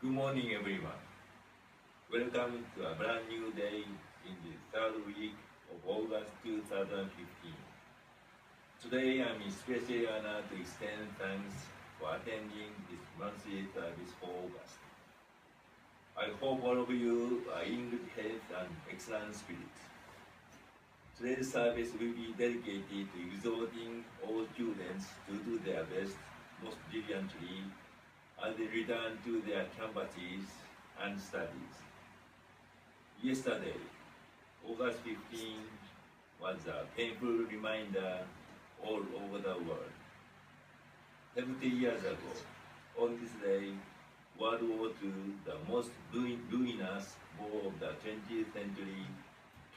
Good morning, everyone. Welcome to a brand new day in the third week of August 2015. Today, I'm especially honored to extend thanks for attending this monthly service for August. I hope all of you are in good health and excellent spirits. Today's service will be dedicated to exhorting all students to do their best most diligently as they return to their campuses and studies. Yesterday, August 15, was a painful reminder all over the world. 70 years ago, on this day, World War II, the most ruinous war of the 20th century,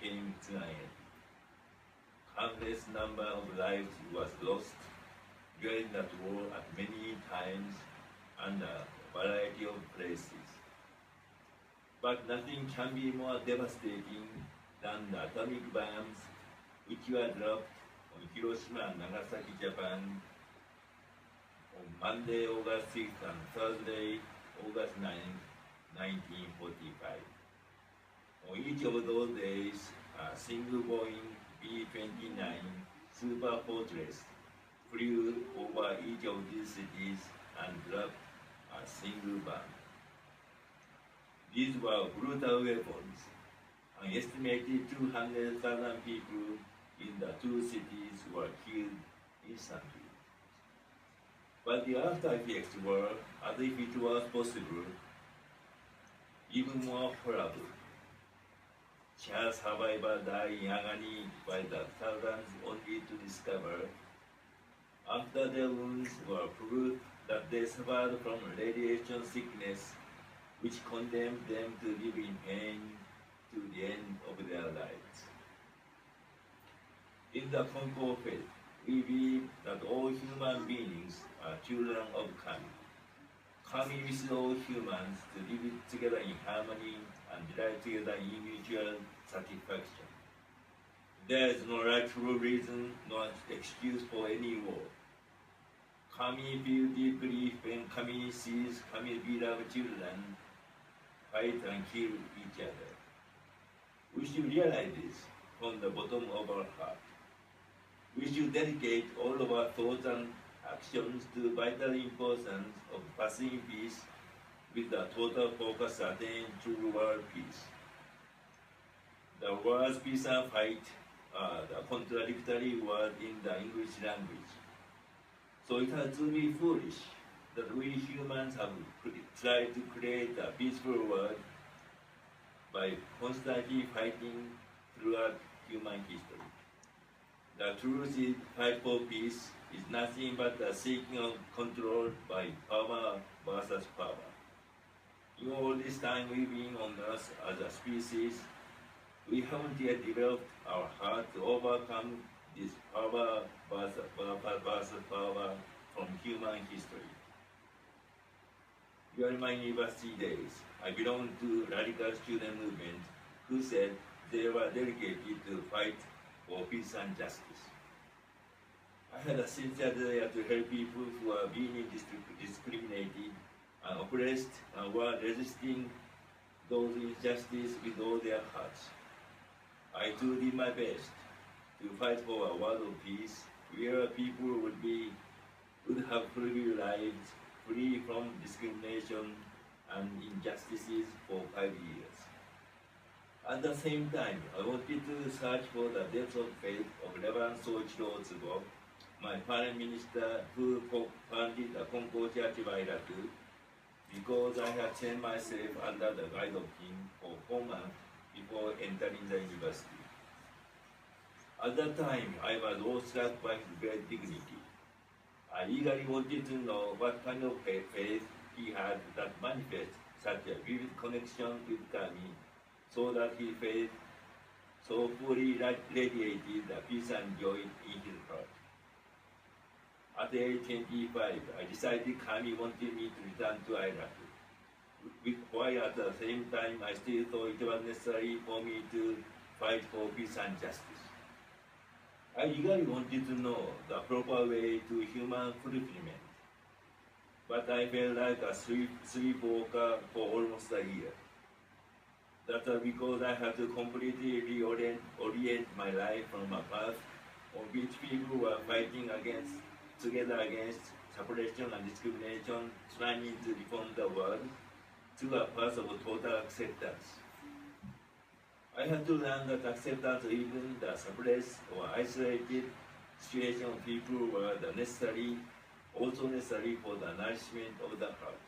came to an end. Countless number of lives was lost during that war at many times and a variety of places. But nothing can be more devastating than the atomic bombs which were dropped on Hiroshima and Nagasaki, Japan on Monday, August 6th and Thursday, August 9th, 1945. On each of those days, a single Boeing B-29 Super Fortress flew over each of these cities and dropped a single bomb. These were brutal weapons. An estimated 200,000 people in the two cities were killed instantly. But the after effects were, as if it was possible, even more horrible. Child survivors died in agony by the thousands only to discover, after their wounds were proof that they suffered from radiation sickness, which condemned them to live in pain to the end of their lives. In the Konko faith, we believe that all human beings are children of Kami. Kami wishes all humans to live together in harmony and derive together in mutual satisfaction. There is no rightful reason nor excuse for any war. Kami feels deeply when Kami sees Kami's beloved children fight and kill each other. We should realize this from the bottom of our heart. We should dedicate all of our thoughts and actions to the vital importance of pursuing peace with the total focus attained to world peace. The words peace and fight are the contradictory words in the English language. So it has to be foolish that we humans have tried to create a peaceful world by constantly fighting throughout human history. The truth is, fight for peace is nothing but the seeking of control by power versus power. In all this time we've been on Earth as a species, we haven't yet developed our heart to overcome this power versus power from human history. During my university days, I belonged to radical student movement who said they were dedicated to fight for peace and justice. I had a sincere desire to help people who are being discriminated and oppressed and were resisting those injustices with all their hearts. I too did my best to fight for a world of peace where people would have free lives, free from discrimination and injustices for 5 years. At the same time, I wanted to search for the depth of faith of Reverend Soichiro Tsubo, my parent minister who founded the Konko Church of Chicago, because I had trained myself under the guide of him for 4 months before entering the university. At that time, I was awestruck by his great dignity. I eagerly wanted to know what kind of faith he had that manifests such a vivid connection with Kami, so that his faith so fully radiated the peace and joy in his heart. At age 25, I decided Kami wanted me to return to Ireland, while at the same time I still thought it was necessary for me to fight for peace and justice. I eagerly wanted to know the proper way to human fulfillment. but I felt like a sleepwalker for almost a year. That's because I had to completely orient my life from a path on which people were fighting together against separation and discrimination, trying to reform the world, to a path of total acceptance. I had to learn that acceptance, even the suppressed or isolated situation of people, were also necessary for the nourishment of the heart.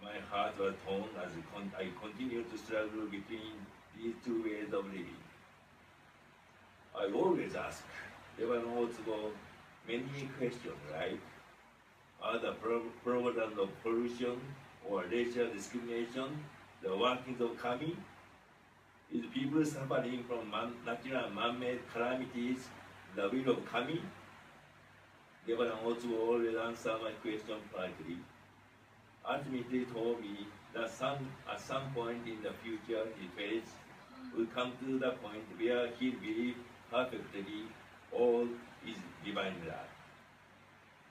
My heart was torn as I continued to struggle between these two ways of living. I always ask, there were also many questions like, are the problems of pollution or racial discrimination the workings of Kami? Is people suffering from natural man-made calamities the will of Kami? Devaran also always answered my question politely. Ultimately told me that at some point in the future his faith would come to the point where he believed perfectly all is divine love.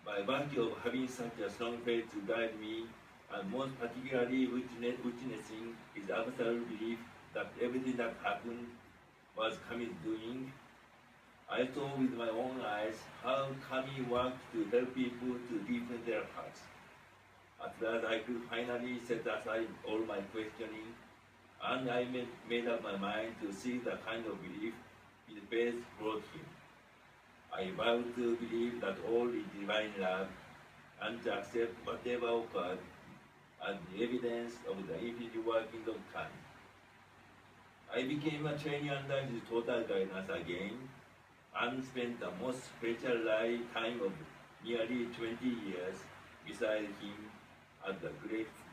By virtue of having such a strong faith to guide me, and most particularly witnessing his absolute belief that everything that happened was Kami's doing, I saw with my own eyes how Kami worked to help people to deepen their hearts. At last I could finally set aside all my questioning, and I made up my mind to see the kind of belief his faith brought him. I vowed to believe that all is divine love, and to accept whatever occurred as the evidence of the infinite workings of Kami. I became a trainee under his total guidance again, and spent the most special time of nearly 20 years beside him as a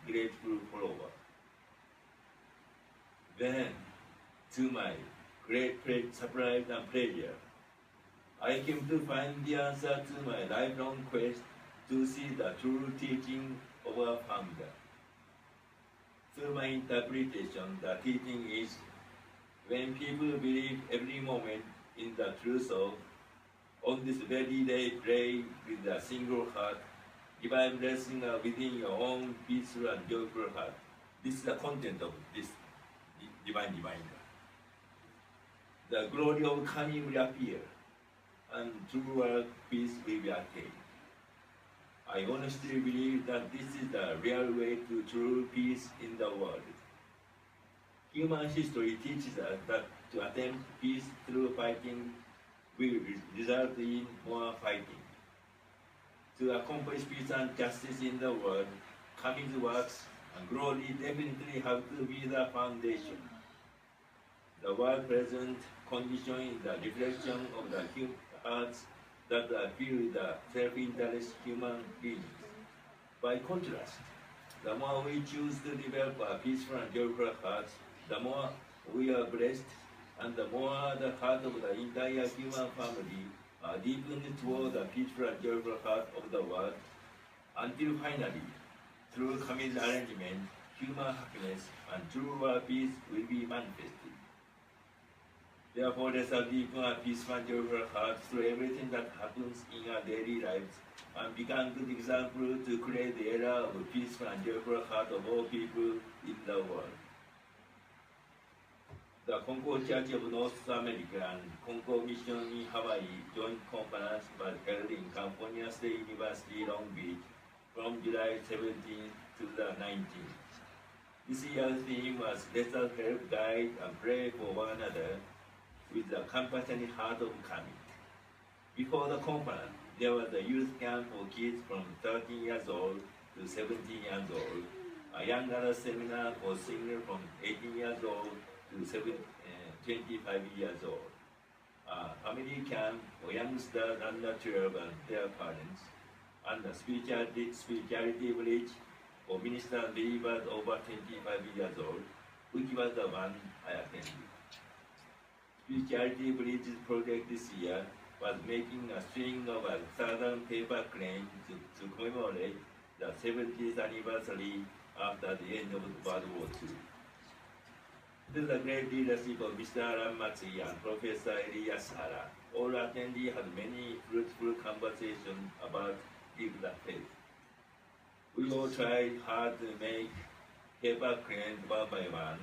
grateful follower. Then, to my great surprise and pleasure, I came to find the answer to my lifelong quest to see the true teaching of our founder. Through my interpretation, the teaching is, when people believe every moment in the truth of, on this very day pray with a single heart, divine blessing within your own peaceful and joyful heart. This is the content of this divine reminder. The glory of Kami will appear, and true world peace will be attained. I honestly believe that this is the real way to true peace in the world. Human history teaches us that to attempt peace through fighting will result in more fighting. To accomplish peace and justice in the world, Kami's works and glory definitely have to be the foundation. The world present condition is the reflection of the hearts that are filled with the self-interest human beings. By contrast, the more we choose to develop a peaceful and joyful hearts, the more we are blessed, and the more the heart of the entire human family are deepened toward the peaceful and joyful heart of the world, until finally, through Kami's arrangement, human happiness and true world peace will be manifested. Therefore, let us deepen our peaceful and joyful hearts through everything that happens in our daily lives, and become good example to create the era of peaceful and joyful heart of all people in the world. The Konko Church of North America and Konko Mission in Hawaii joint conference was held in California State University, Long Beach, from July 17th to the 19th. This year's theme was "Let us help, guide, and pray for one another with the compassionate heart of Kami." Before the conference, there was a youth camp for kids from 13 years old to 17 years old, a young adult seminar for seniors from 18 years old to 25 years old, a family camp for youngsters under 12 and their parents, and a spirituality village for ministers and believers over 25 years old, which was the one I attended. Spirituality Village project this year was making a string of a southern paper crane to commemorate the 70th anniversary after the end of World War II. Through the great leadership of Mr. Alan Matsui and Professor Elias Hara, all attendees had many fruitful conversations about the faith. We all try hard to make paper cranes one by one,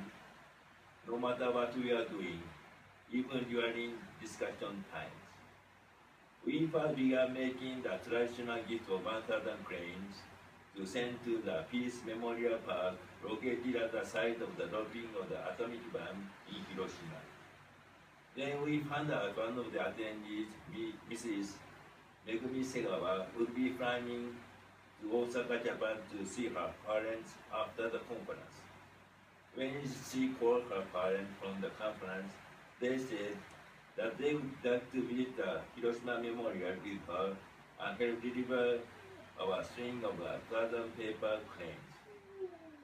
no matter what we are doing, even during discussion times. We first began making the traditional gift of 1,000 cranes to send to the Peace Memorial Park located at the site of the dropping of the atomic bomb in Hiroshima. Then we found out one of the attendees, Mrs. Megumi Segawa, would be flying to Osaka, Japan to see her parents after the conference. When she called her parents from the conference, they said that they would like to visit the Hiroshima Memorial with her and help deliver our string of 1,000 paper cranes.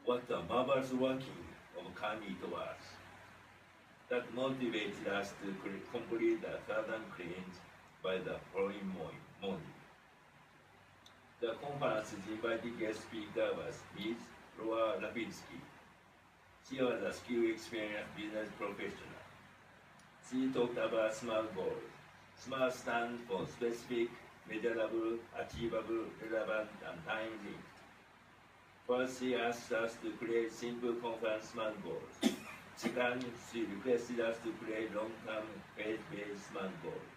What a marvelous working of Kami it was. That motivated us to complete the 1,000 cranes by the following morning. The conference's invited guest speaker was Ms. Laura Lapinski. She was a skilled, experienced business professional. She talked about SMART goals. SMART stands for specific, measurable, achievable, relevant, and time-linked. First, she asked us to create simple conference SMART goals. Second, she requested us to create long-term, faith-based SMART goals.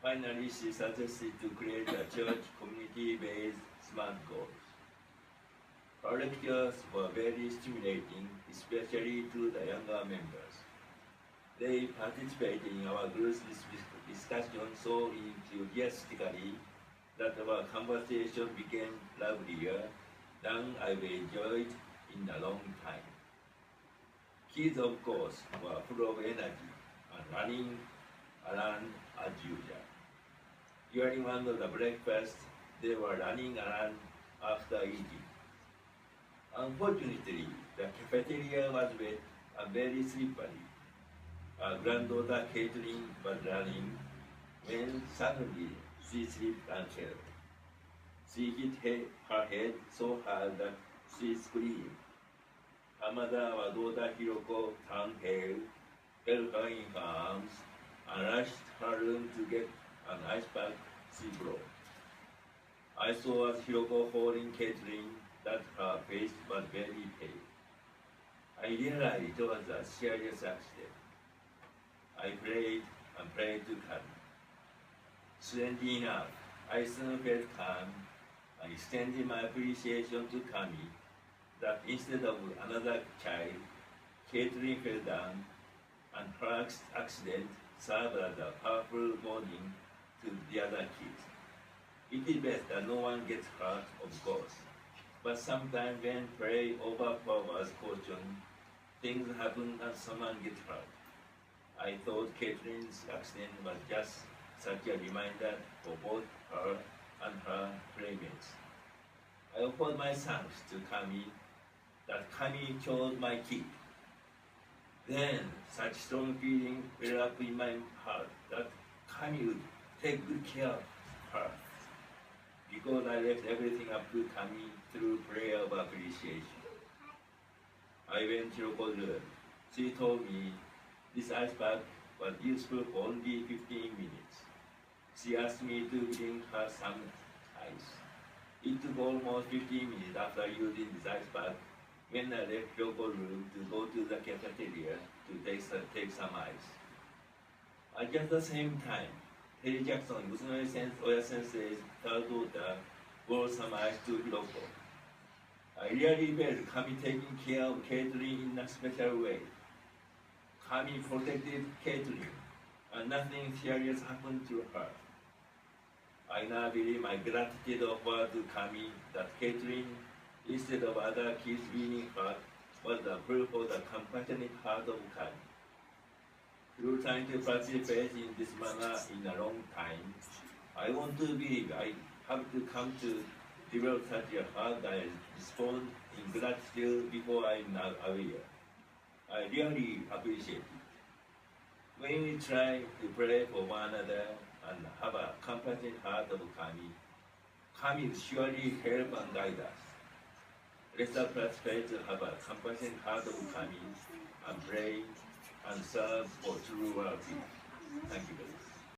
Finally, she suggested to create a church community-based SMART goals. Our lectures were very stimulating, especially to the younger members. They participated in our group discussion so enthusiastically that our conversation became livelier than I've enjoyed in a long time. Kids, of course, were full of energy and running around as usual. During one of the breakfasts, they were running around after eating. Unfortunately, the cafeteria was wet and very slippery. Our granddaughter Caitlin was running when suddenly she slipped and fell. She hit her head so hard that she screamed. Her mother, our daughter Hiroko, turned pale, held her in her arms, and rushed her room to get an ice pack she brought. I saw as Hiroko holding Caitlin that her face was very pale. I realized it was a serious accident. I prayed and prayed to calm. Strangely enough, I soon felt calm and extended my appreciation to Kami that instead of another child, Caitlin fell down and her accident served as a powerful warning to the other kids. It is best that no one gets hurt, of course, but sometimes when prayer overpowers caution, things happen and someone gets hurt. I thought Caitlin's accident was just such a reminder for both her and her playmates. I offered my thanks to Kami that Kami chose my kid. Then such strong feeling welled up in my heart that Kami would take good care of her. Because I left everything up to Kami through prayer of appreciation. I went to Hiroko's room. She told me this ice pack was useful for only 15 minutes. She asked me to bring her some ice. It took almost 15 minutes after using this ice pack when I left Hiroko's room to go to the cafeteria to take some ice. At just the same time, Terry Jackson, Musunori Oya Sensei's third daughter, brought some ice to Hiroko. I really felt Kami taking care of Caitlin in a special way. Kami protected Caitlin, and nothing serious happened to her. I now believe my gratitude offer to Kami that Caitlin, instead of other kids being hurt, was the proof of the compassionate heart of Kami. Through trying to participate in this manner in a long time, I want to believe I have to come to develop such a heart that I respond in gratitude before I am now aware. I really appreciate it. When we try to pray for one another and have a compassionate heart of Kami, Kami will surely help and guide us. Let us participate to have a compassionate heart of Kami and pray and serve for true well-being. Thank you very much.